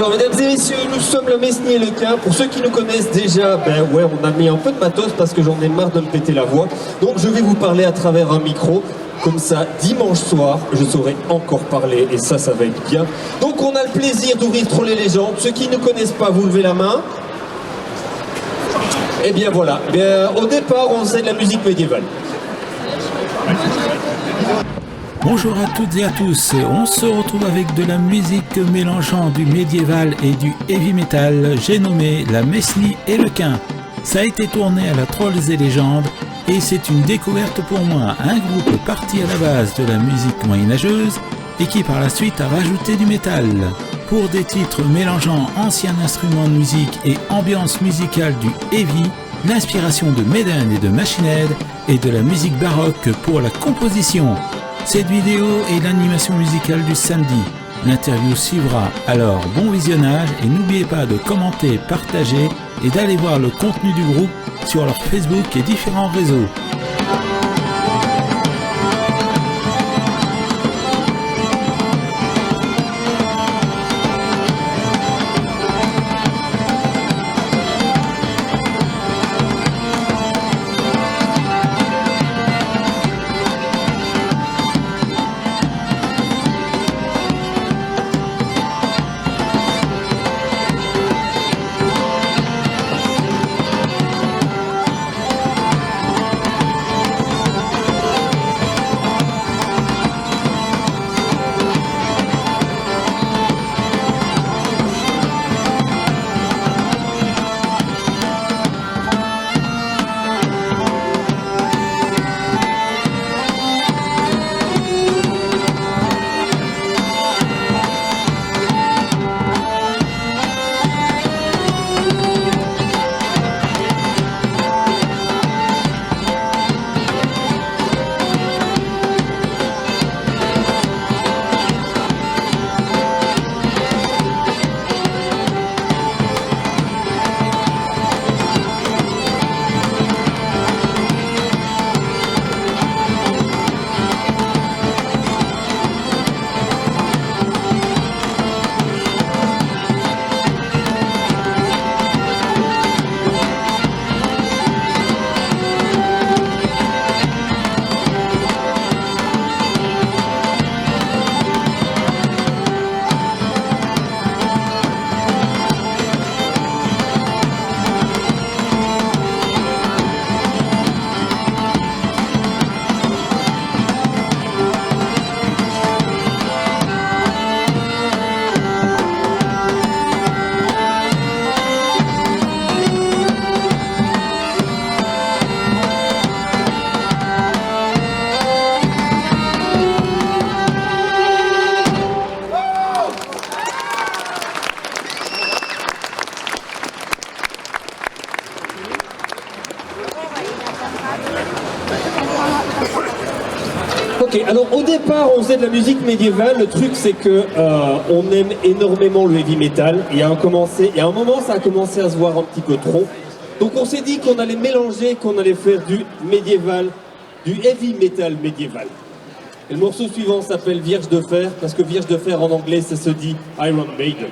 Alors mesdames et messieurs, nous sommes la Mesnie et le Quin. Pour ceux qui nous connaissent déjà, ben ouais, on a mis un peu de matos parce que j'en ai marre de me péter la voix. Donc je vais vous parler à travers un micro. Comme ça, dimanche soir, je saurai encore parler et ça va être bien. Donc on a le plaisir d'ouvrir Trolls et Légendes. Ceux qui ne connaissent pas, vous levez la main. Et bien voilà, au départ, on faisait de la musique médiévale. Bonjour à toutes et à tous, on se retrouve avec de la musique mélangeant du médiéval et du heavy metal, j'ai nommé la Mesnie et le Quin. Ça a été tourné à la Trolls et Légendes et c'est une découverte pour moi, un groupe parti à la base de la musique moyenâgeuse et qui par la suite a rajouté du métal. Pour des titres mélangeant anciens instruments de musique et ambiance musicale du heavy, l'inspiration de Maiden et de Machine Head et de la musique baroque pour la composition. Cette vidéo est l'animation musicale du samedi. L'interview suivra, alors bon visionnage et n'oubliez pas de commenter, partager et d'aller voir le contenu du groupe sur leur Facebook et différents réseaux. Ok, alors au départ on faisait de la musique médiévale, le truc c'est que on aime énormément le heavy metal et à un moment ça a commencé à se voir un petit peu trop. Donc on s'est dit qu'on allait mélanger, qu'on allait faire du médiéval, du heavy metal médiéval. Et le morceau suivant s'appelle Vierge de fer, parce que Vierge de fer en anglais ça se dit Iron Maiden.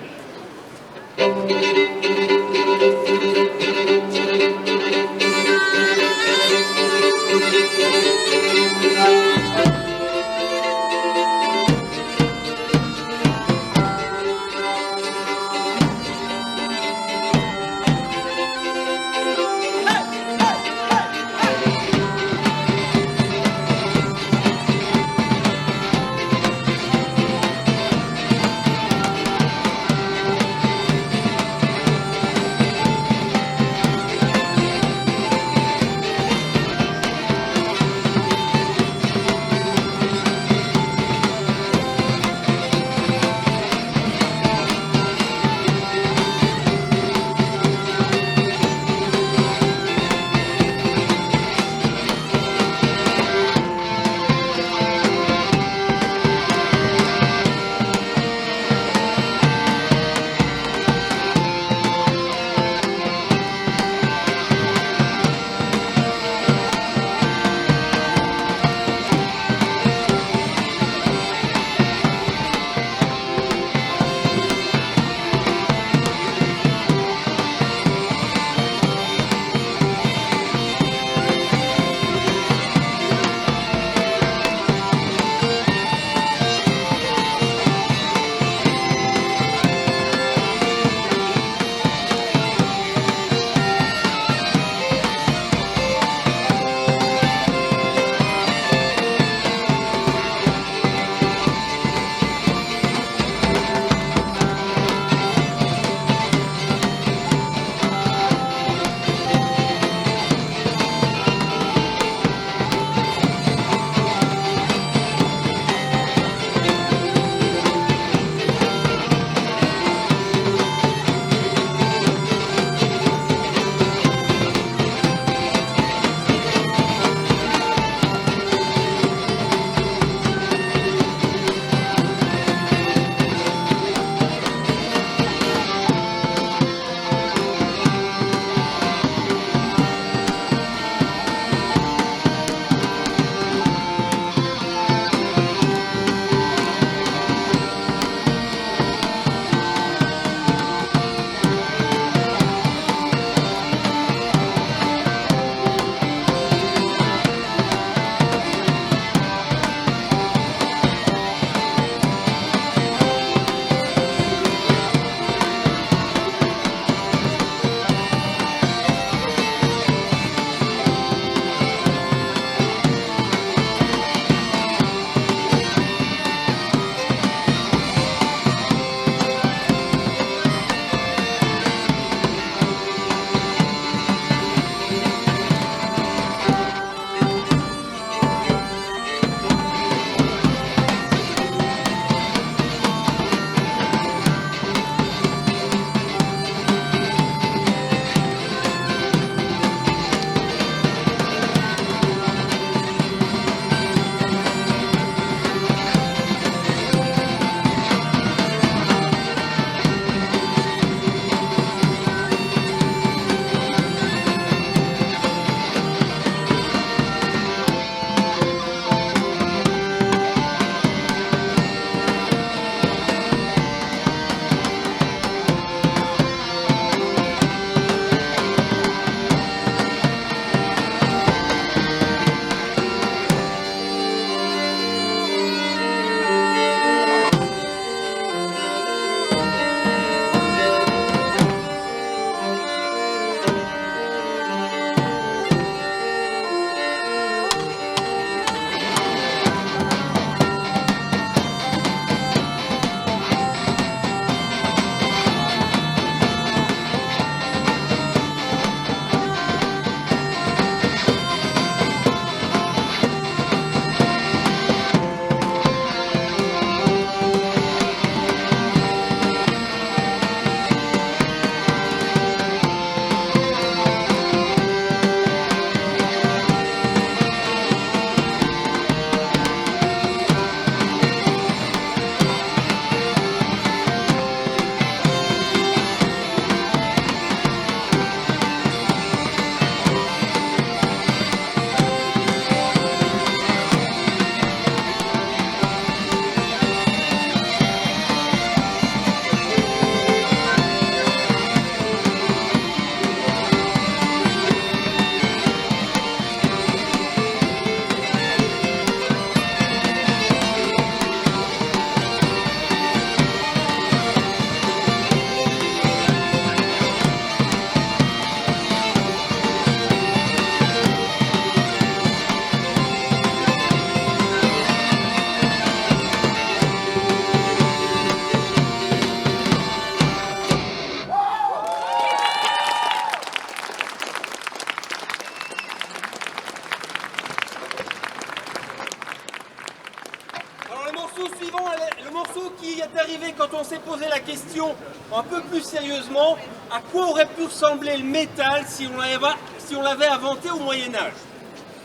suivant est le morceau qui est arrivé quand on s'est posé la question un peu plus sérieusement, à quoi aurait pu ressembler le métal si on l'avait inventé au Moyen-Âge.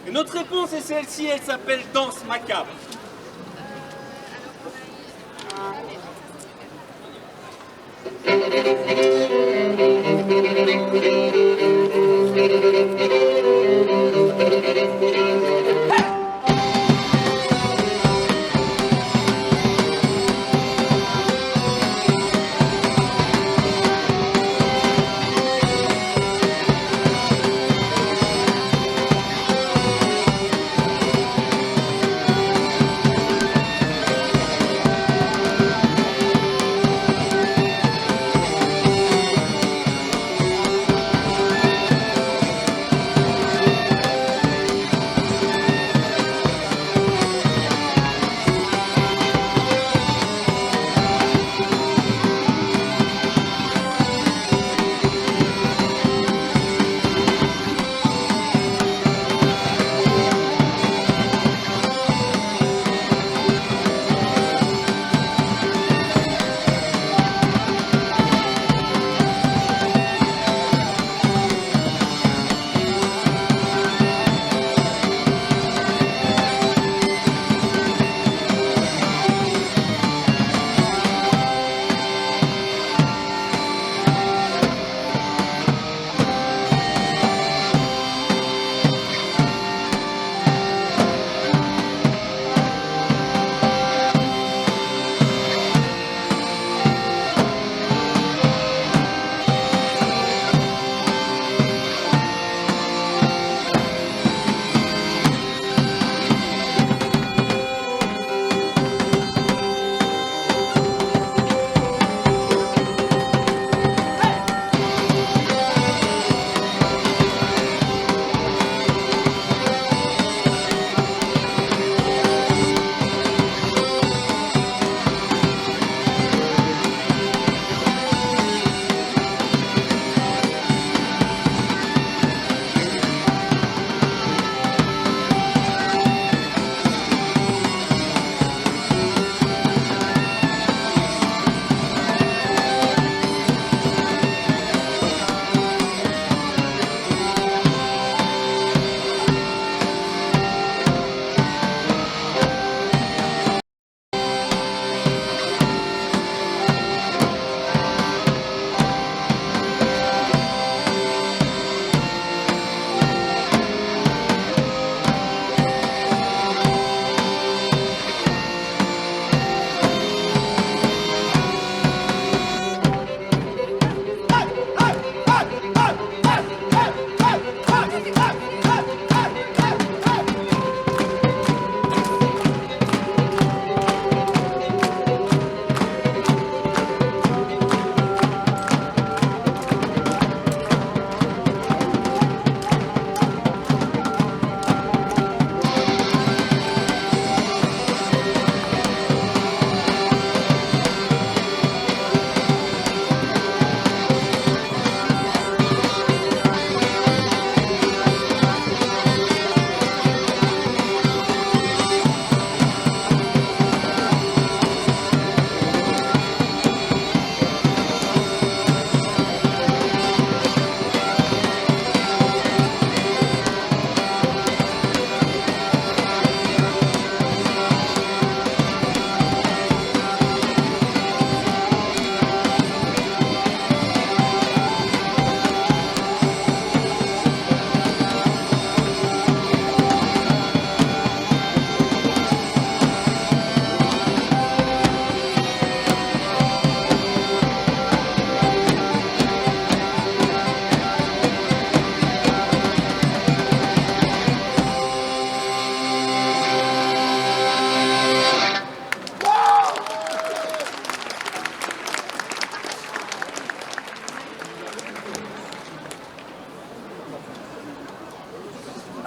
Et notre réponse est celle-ci, elle s'appelle Danse macabre.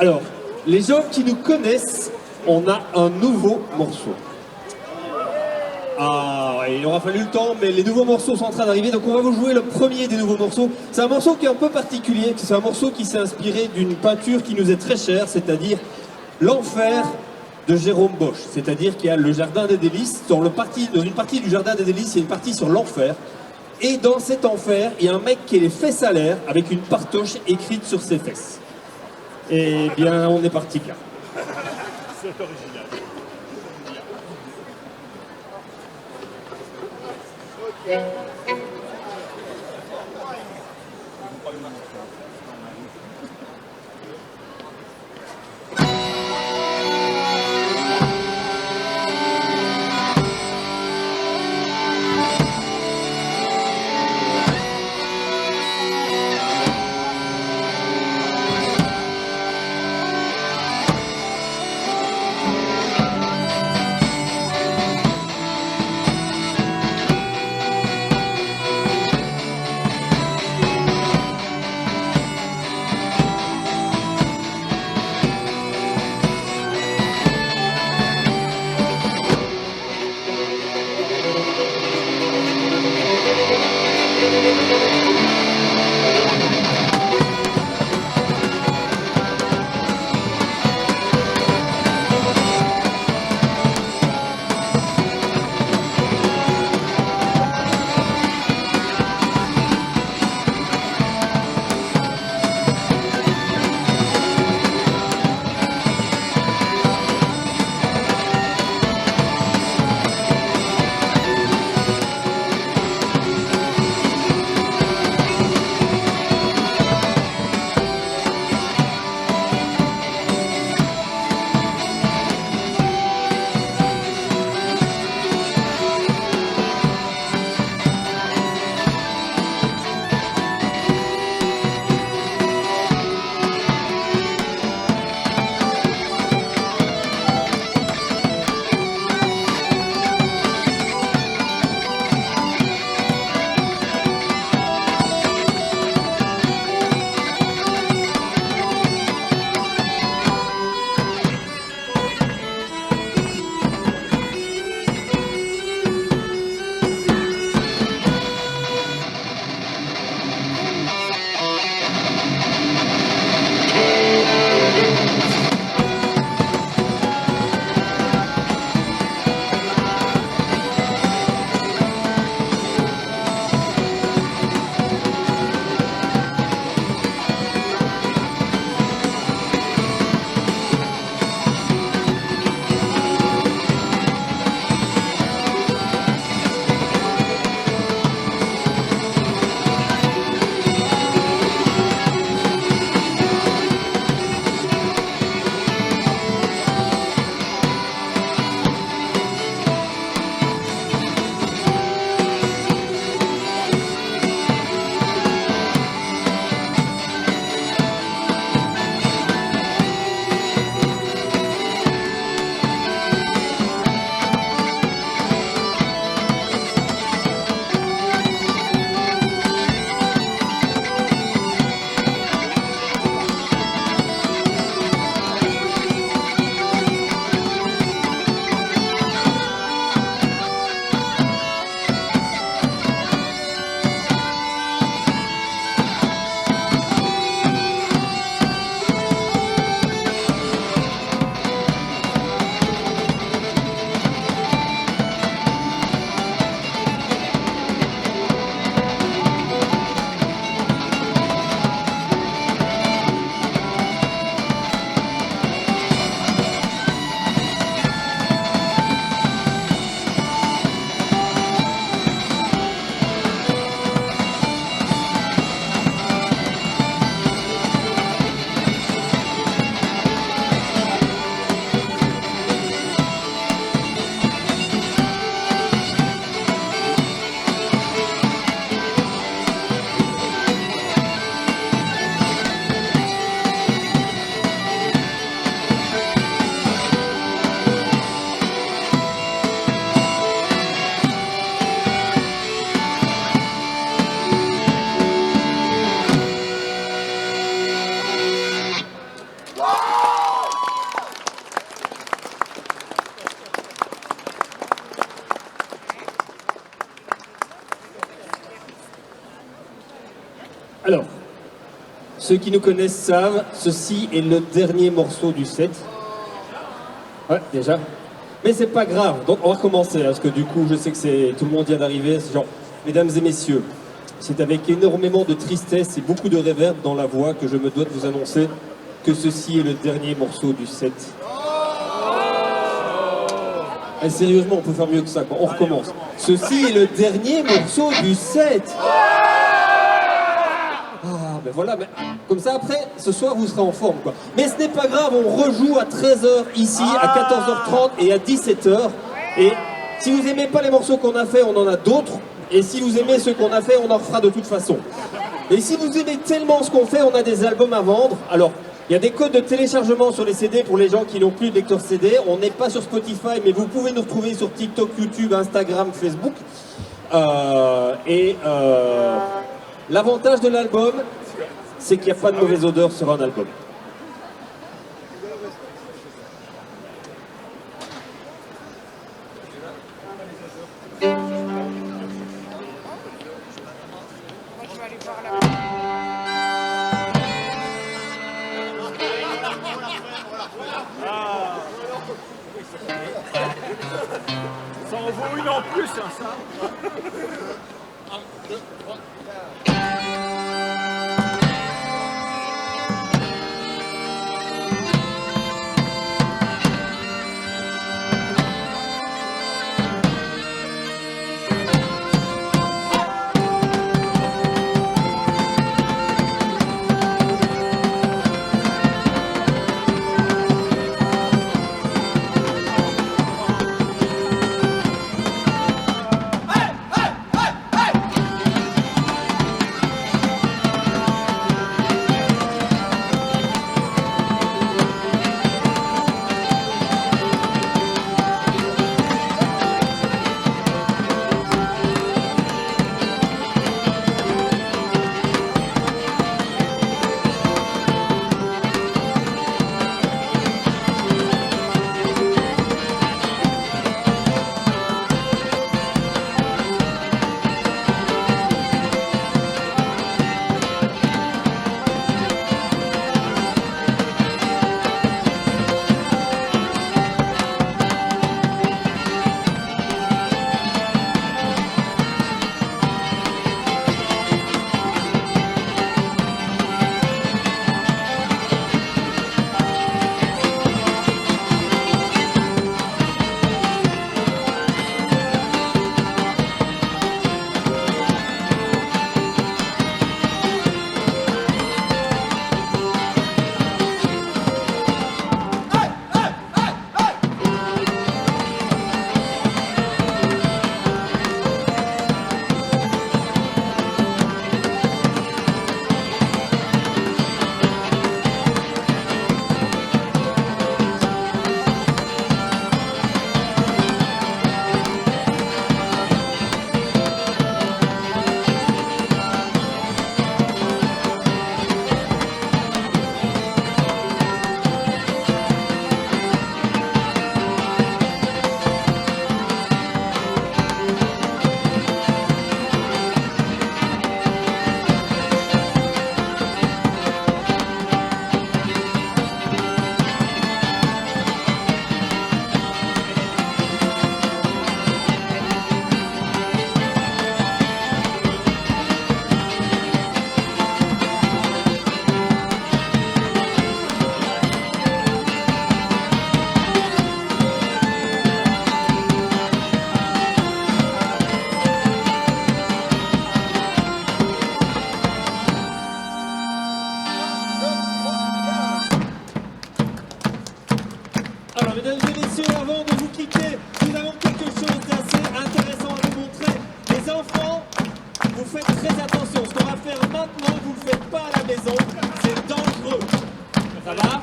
Alors, les gens qui nous connaissent, on a un nouveau morceau. Ah, il aura fallu le temps, mais les nouveaux morceaux sont en train d'arriver, donc on va vous jouer le premier des nouveaux morceaux. C'est un morceau qui est un peu particulier, c'est un morceau qui s'est inspiré d'une peinture qui nous est très chère, c'est-à-dire l'enfer de Jérôme Bosch. C'est-à-dire qu'il y a le Jardin des Délices. Dans une partie du Jardin des Délices, il y a une partie sur l'enfer. Et dans cet enfer, il y a un mec qui a les fesses à l'air avec une partoche écrite sur ses fesses. Eh bien, on est parti là. C'est original. Alors, ceux qui nous connaissent savent, ceci est le dernier morceau du set. Ouais, déjà. Mais c'est pas grave, donc on va recommencer, hein, parce que du coup, je sais que c'est tout le monde vient d'arriver. C'est genre, mesdames et messieurs, c'est avec énormément de tristesse et beaucoup de réverb dans la voix que je me dois de vous annoncer que ceci est le dernier morceau du set. Et sérieusement, on peut faire mieux que ça, quoi. On recommence. Ceci est le dernier morceau du set. Ah, ben voilà, mais comme ça après, ce soir vous serez en forme, quoi. Mais ce n'est pas grave, on rejoue à 13h ici, à 14h30 et à 17h. Et si vous aimez pas les morceaux qu'on a fait, on en a d'autres. Et si vous aimez ceux qu'on a fait, on en refera de toute façon. Et si vous aimez tellement ce qu'on fait, on a des albums à vendre. Alors, il y a des codes de téléchargement sur les CD pour les gens qui n'ont plus de lecteur CD. On n'est pas sur Spotify, mais vous pouvez nous retrouver sur TikTok, YouTube, Instagram, Facebook. L'avantage de l'album, c'est qu'il n'y a pas de mauvaise odeur sur un album. Ça en vaut une en plus, hein, ça. Alors, mesdames et messieurs, avant de vous quitter, nous avons quelque chose d'assez intéressant à vous montrer. Les enfants, vous faites très attention. Ce qu'on va faire maintenant, vous ne le faites pas à la maison. C'est dangereux. Ça va?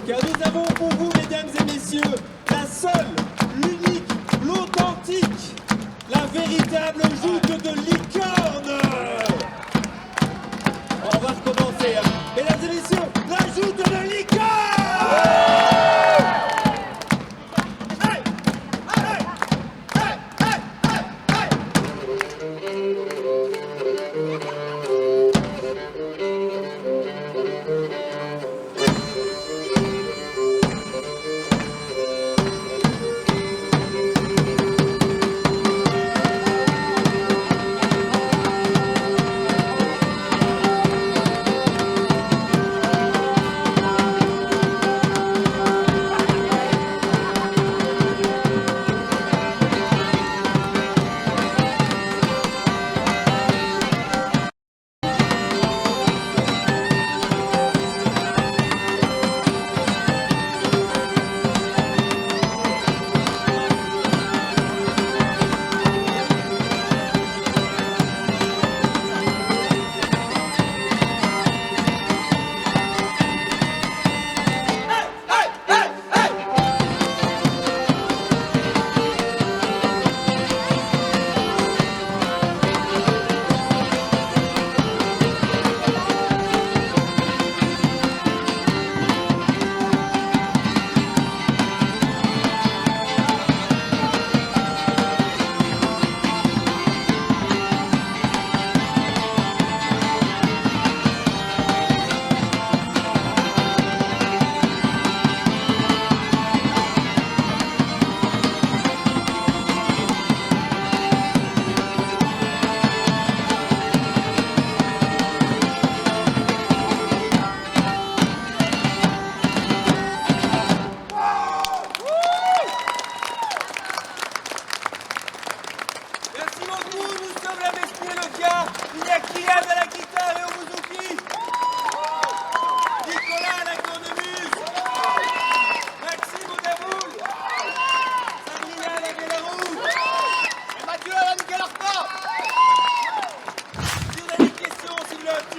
Car nous avons pour vous, mesdames et messieurs, la seule, l'unique, l'authentique, la véritable joute de licorne. On va recommencer. Hein. Mesdames et messieurs, la joute de licorne.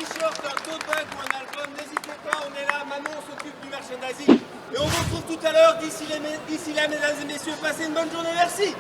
t-shirt, un tote bag ou un album, n'hésitez pas, on est là, Manon on s'occupe du merchandising. Et on vous retrouve tout à l'heure, d'ici là mesdames et messieurs, passez une bonne journée, merci.